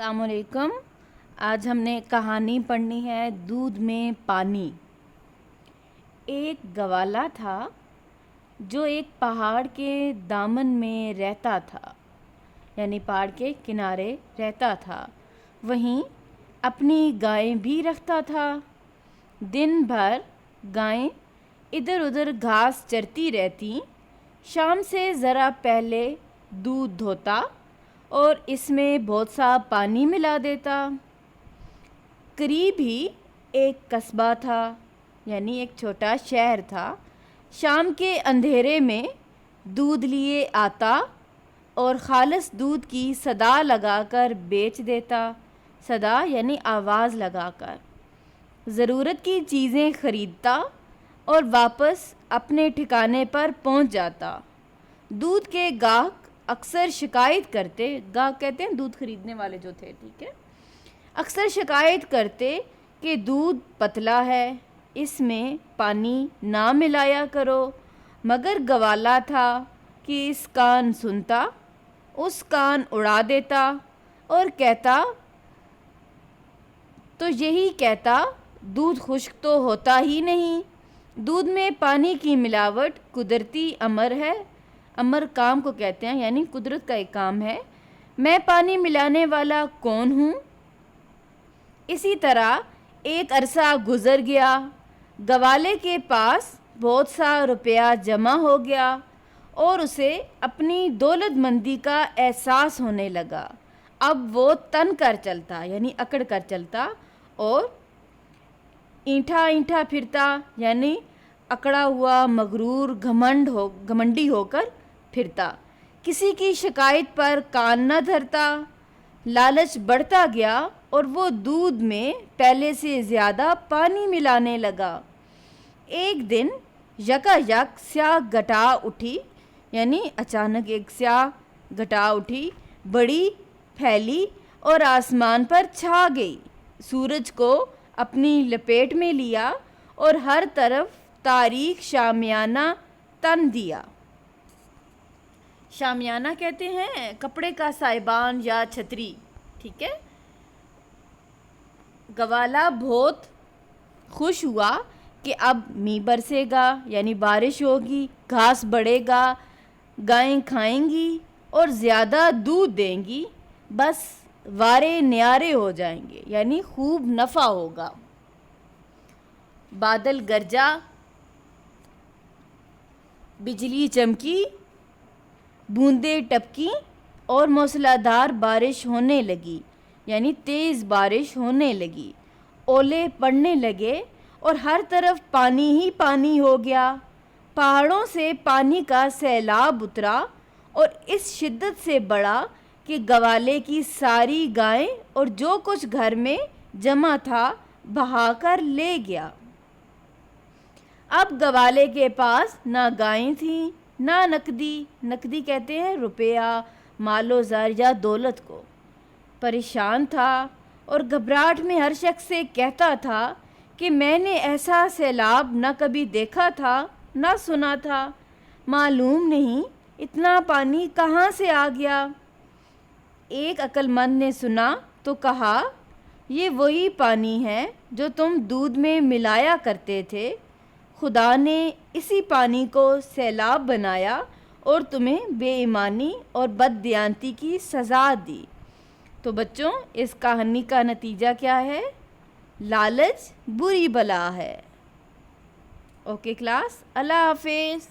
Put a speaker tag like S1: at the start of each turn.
S1: السلام علیکم۔ آج ہم نے کہانی پڑھنی ہے دودھ میں پانی۔ ایک گوالا تھا جو ایک پہاڑ کے دامن میں رہتا تھا، یعنی پہاڑ کے کنارے رہتا تھا، وہیں اپنی گائیں بھی رکھتا تھا۔ دن بھر گائیں ادھر ادھر گھاس چرتی رہتی، شام سے ذرا پہلے دودھ دھوتا اور اس میں بہت سا پانی ملا دیتا۔ قریب ہی ایک قصبہ تھا، یعنی ایک چھوٹا شہر تھا۔ شام کے اندھیرے میں دودھ لیے آتا اور خالص دودھ کی صدا لگا کر بیچ دیتا۔ صدا یعنی آواز لگا کر ضرورت کی چیزیں خریدتا اور واپس اپنے ٹھکانے پر پہنچ جاتا۔ دودھ کے گاہک اکثر شکایت کرتے، گاہک کہتے ہیں دودھ خریدنے والے جو تھے، ٹھیک ہے، اکثر شکایت کرتے کہ دودھ پتلا ہے، اس میں پانی نہ ملایا کرو، مگر گوالا تھا کہ اس کان سنتا، اس کان اڑا دیتا اور کہتا تو یہی کہتا دودھ خشک تو ہوتا ہی نہیں۔ دودھ میں پانی کی ملاوٹ قدرتی امر ہے، امر کام کو کہتے ہیں، یعنی قدرت کا ایک کام ہے، میں پانی ملانے والا کون ہوں؟ اسی طرح ایک عرصہ گزر گیا، گوالے کے پاس بہت سا روپیہ جمع ہو گیا اور اسے اپنی دولت مندی کا احساس ہونے لگا۔ اب وہ تن کر چلتا، یعنی اکڑ کر چلتا، اور اینٹھا پھرتا، یعنی اکڑا ہوا مغرور گھمنڈی ہو کر پھرتا، کسی کی شکایت پر کان نہ دھرتا۔ لالچ بڑھتا گیا اور وہ دودھ میں پہلے سے زیادہ پانی ملانے لگا۔ ایک دن یکایک سیاہ گھٹا اٹھی، یعنی اچانک ایک سیاہ گھٹا اٹھی، بڑی پھیلی اور آسمان پر چھا گئی، سورج کو اپنی لپیٹ میں لیا اور ہر طرف تاریک شامیانہ تن دیا۔ شامیانہ کہتے ہیں کپڑے کا سائبان یا چھتری، ٹھیک ہے۔ گوالا بہت خوش ہوا کہ اب میਂہ برسے گا، یعنی بارش ہوگی، گھاس بڑھے گا، گائیں کھائیں گی اور زیادہ دودھ دیں گی، بس وارے نیارے ہو جائیں گے، یعنی خوب نفع ہوگا۔ بادل گرجا، بجلی چمکی، بوندیں ٹپکی اور موسلادھار بارش ہونے لگی، یعنی تیز بارش ہونے لگی، اولے پڑنے لگے اور ہر طرف پانی ہی پانی ہو گیا۔ پہاڑوں سے پانی کا سیلاب اترا اور اس شدت سے بڑھا کہ گوالے کی ساری گائیں اور جو کچھ گھر میں جمع تھا بہا کر لے گیا۔ اب گوالے کے پاس نہ گائیں تھیں نہ نقدی کہتے ہیں روپیہ، مال و زر یا دولت کو۔ پریشان تھا اور گھبراہٹ میں ہر شخص سے کہتا تھا کہ میں نے ایسا سیلاب نہ کبھی دیکھا تھا نہ سنا تھا، معلوم نہیں اتنا پانی کہاں سے آ گیا۔ ایک عقل مند نے سنا تو کہا، یہ وہی پانی ہے جو تم دودھ میں ملایا کرتے تھے، خدا نے اسی پانی کو سیلاب بنایا اور تمہیں بے ایمانی اور بد دیانتی کی سزا دی۔ تو بچوں، اس کہانی کا نتیجہ کیا ہے؟ لالچ بری بلا ہے۔ اوکے کلاس، اللہ حافظ۔